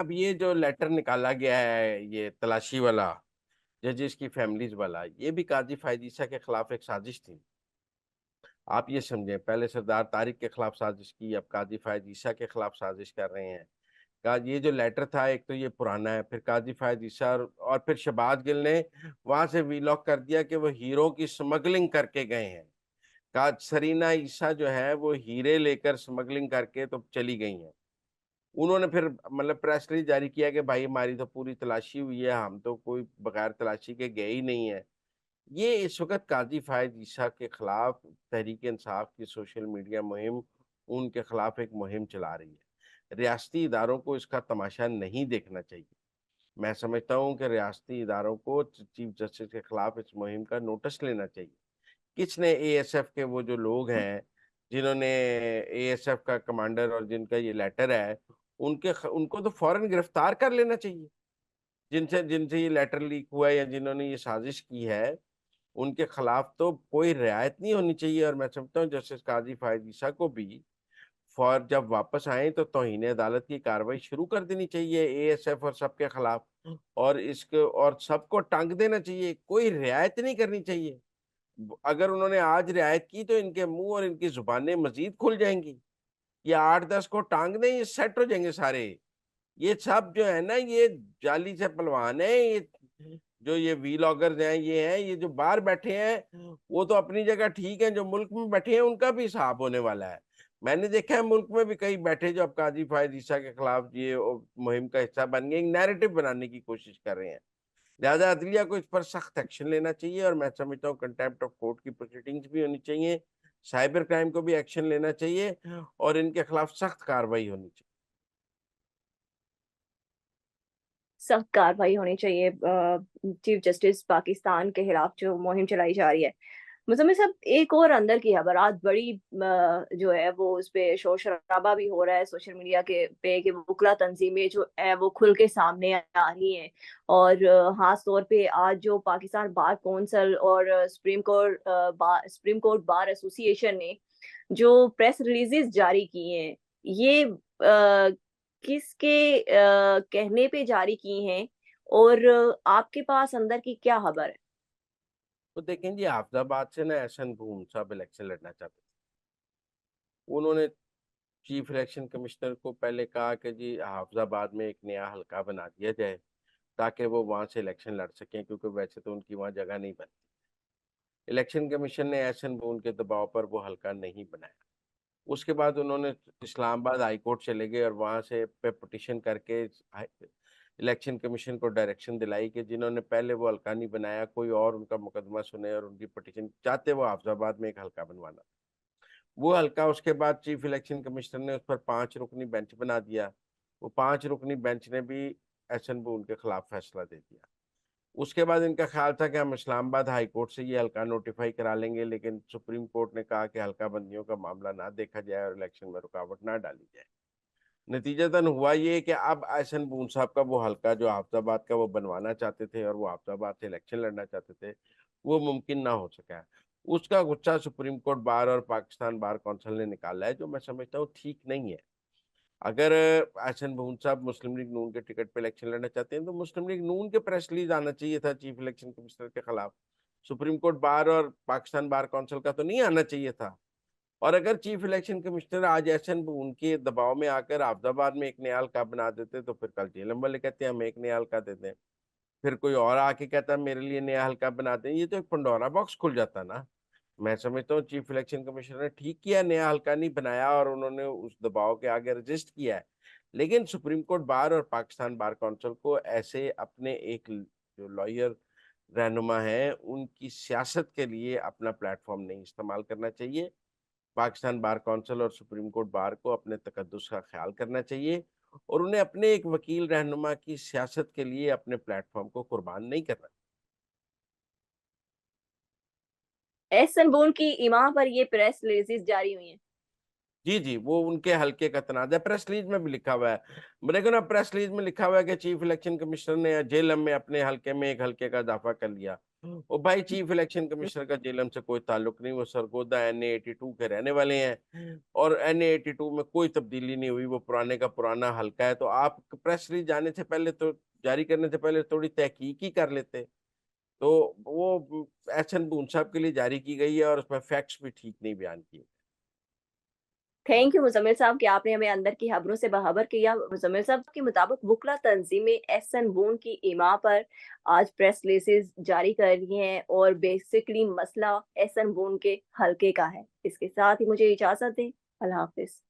अब ये जो लेटर निकाला गया है, ये तलाशी वाला, जजेस की फैमिलीज वाला, ये भी काजी फायद ईसा के खिलाफ एक साजिश थी। आप ये समझें, पहले सरदार तारिक के खिलाफ साजिश की, अब काजी फायद ईसा के खिलाफ साजिश कर रहे हैं। का ये जो लेटर था, एक तो ये पुराना है, फिर काजी फायद ईसा और फिर शहबाज गिल ने वहां से वीलॉग कर दिया कि वो हीरो की स्मगलिंग करके गए हैं। का सरीना ईसा जो है वो हीरे लेकर स्मगलिंग करके तो चली गई हैं। उन्होंने फिर मतलब प्रेस रिलीज जारी किया कि भाई हमारी तो पूरी तलाशी हुई है, हम तो कोई बगैर तलाशी के गए ही नहीं है। ये इस वक़्त काज़ी फ़ायज़ ईसा के खिलाफ तहरीक इंसाफ की सोशल मीडिया मुहिम उनके खिलाफ एक मुहिम चला रही है। रियासती इदारों को इसका तमाशा नहीं देखना चाहिए। मैं समझता हूँ कि रियासती इदारों को चीफ जस्टिस के खिलाफ इस मुहिम का नोटिस लेना चाहिए। किसने एएसएफ के वो जो लोग हैं, जिन्होंने एएसएफ का कमांडर और जिनका ये लेटर है, उनको तो फ़ौरन गिरफ्तार कर लेना चाहिए। जिनसे जिनसे ये लेटर लीक हुआ है या जिन्होंने ये साज़िश की है, उनके खिलाफ तो कोई रियायत नहीं होनी चाहिए। और मैं समझता हूँ जस्टिस काज़ी फ़ायज़ ईसा को भी फौर जब वापस आएँ तो तौहीन अदालत की कार्रवाई शुरू कर देनी चाहिए एएसएफ और सबके खिलाफ, और इसको और सबको टांग देना चाहिए, कोई रियायत नहीं करनी चाहिए। अगर उन्होंने आज रियायत की तो इनके मुँह और इनकी ज़ुबानें मज़ीद खुल जाएँगी। ये 8-10 को टांग दें, ये सेट हो जाएँगे सारे। ये सब जो है ना, ये जाली से पहलवान है, ये जो ये व्लॉगर्स हैं, ये हैं, ये जो बाहर बैठे हैं, वो तो अपनी जगह ठीक है, जो मुल्क में बैठे हैं उनका भी हिसाब होने वाला है। मैंने देखा है मुल्क में भी कई बैठे जो अब काजी फायद ईसा के खिलाफ ये मुहिम का हिस्सा बन गए, एक नैरेटिव बनाने की कोशिश कर रहे हैं। लिहाजा अदलिया को इस पर सख्त एक्शन लेना चाहिए, और मैं समझता हूँ कंटेम्प्ट ऑफ कोर्ट की प्रोसीडिंग्स भी होनी चाहिए, साइबर क्राइम को भी एक्शन लेना चाहिए और इनके खिलाफ सख्त कार्रवाई होनी चाहिए। सख्त कार्रवाई होनी चाहिए चीफ जस्टिस पाकिस्तान के खिलाफ जो मुहिम चलाई जा रही है। मुजम्मिल साहब, एक और अंदर की खबर आज बड़ी जो है वो उस पे शोर शराबा भी हो रहा है सोशल मीडिया के पे कि वकला तंजीमें जो है वो खुल के सामने आ रही हैं। और खास तौर पे आज जो पाकिस्तान बार कौंसिल और सुप्रीम कोर्ट बार एसोसिएशन ने जो प्रेस रिलीजेस जारी की हैं, ये किसके कहने पे जारी की हैं, और आपके पास अंदर की क्या खबर है? तो देखें जी, हाफिजाबाद से ना एहसन भूम साहब इलेक्शन लड़ना चाहते थे। उन्होंने चीफ इलेक्शन कमिश्नर को पहले कहा कि जी हाफिजाबाद में एक नया हलका बना दिया जाए ताकि वो वहां से इलेक्शन लड़ सकें, क्योंकि वैसे तो उनकी वहां जगह नहीं बनती। इलेक्शन कमीशन ने एहसन भून के दबाव पर वो हलका नहीं बनाया। उसके बाद उन्होंने इस्लामाबाद हाई कोर्ट चले गए और वहां से पे पिटिशन करके इलेक्शन कमीशन को डायरेक्शन दिलाई कि जिन्होंने पहले वो हल्का नहीं बनाया, कोई और उनका मुकदमा सुने और उनकी पिटिशन चाहते वो हाफिजाबाद में एक हल्का बनवाना। वो हल्का उसके बाद चीफ इलेक्शन कमिश्नर ने उस पर 5 रुकनी बेंच बना दिया। वो 5 रुकनी बेंच ने भी एहसन बुल के खिलाफ फैसला दे दिया। उसके बाद इनका ख्याल था कि हम इस्लामाबाद हाई कोर्ट से ये हल्का नोटिफाई करा लेंगे, लेकिन सुप्रीम कोर्ट ने कहा कि हल्का बंदियों का मामला ना देखा जाए और इलेक्शन में रुकावट ना डाली जाए। नतीजतन हुआ ये कि अब एहसन बून साहब का वो हल्का जो हाफिजाबाद का वो बनवाना चाहते थे और वो हाफिजाबाद से इलेक्शन लड़ना चाहते थे, वो मुमकिन ना हो सका। उसका गुच्छा सुप्रीम कोर्ट बार और पाकिस्तान बार कौंसिल ने निकाला है, जो मैं समझता हूँ ठीक नहीं है। अगर एहसन बून साहब मुस्लिम लीग नून के टिकट पे इलेक्शन लड़ना चाहते हैं तो मुस्लिम लीग नून के प्रेस रिलीज आना चाहिए था चीफ इलेक्शन कमिश्नर के खिलाफ। सुप्रीम कोर्ट बार और पाकिस्तान बार कौंसिल का तो नहीं आना चाहिए था। और अगर चीफ इलेक्शन कमिश्नर आज एहसन उनके दबाव में आकर अहमदाबाद में एक नया हल्का बना देते तो फिर कल जेलम वाले कहते हैं हम एक नया हल्का देते हैं, फिर कोई और आके कहता है मेरे लिए नया हल्का बना दें, ये तो एक पंडोरा बॉक्स खुल जाता ना। मैं समझता हूँ चीफ इलेक्शन कमिश्नर ने ठीक किया, नया हल्का नहीं बनाया और उन्होंने उस दबाव के आगे रजिस्ट किया है। लेकिन सुप्रीम कोर्ट बार और पाकिस्तान बार काउंसिल को ऐसे अपने एक जो लॉयर रहनुमा है उनकी सियासत के लिए अपना प्लेटफॉर्म नहीं इस्तेमाल करना चाहिए। पाकिस्तान बार काउंसिल और सुप्रीम कोर्ट बार को अपने तकद्दुस का ख्याल करना चाहिए और उन्हें अपने एक वकील रहनुमा की सियासत के लिए अपने प्लेटफॉर्म को कुर्बान नहीं करना। एहसन बोन की इमाम पर ये प्रेस रिलीजेस जारी हुई हैं। जी, जी, वो उनके हल्के का तनाज़ा है, प्रेस रिलीज़ में भी लिखा हुआ है। देखो ना, प्रेस रिलीज़ में लिखा हुआ है कि चीफ इलेक्शन कमिश्नर ने जेएलएम में अपने हल्के में एक हल्के का इज़ाफ़ा कर लिया। और भाई चीफ इलेक्शन कमिश्नर का जेलम से कोई ताल्लुक नहीं, वो सरगोदा NA 82 के रहने वाले हैं और NA 82 में कोई तब्दीली नहीं हुई, वो पुराने का पुराना हल्का है। तो आप प्रेस रिलीज जाने से पहले तो जारी करने से पहले थोड़ी तहकीक ही कर लेते। तो वो एहसन बून साहब के लिए जारी की गई है और उसमें फैक्ट्स भी ठीक नहीं बयान किए। थैंक यू मुजम्मिल साहब कि आपने हमें अंदर की खबरों से बाखबर किया। मुजम्मिल साहब के मुताबिक वुकला तंजीमें एहसन बून की इमा पर आज प्रेस रिलीजेस जारी कर रही हैं और बेसिकली मसला एहसन बून के हल्के का है। इसके साथ ही मुझे इजाजत दें। अल्लाह हाफिज।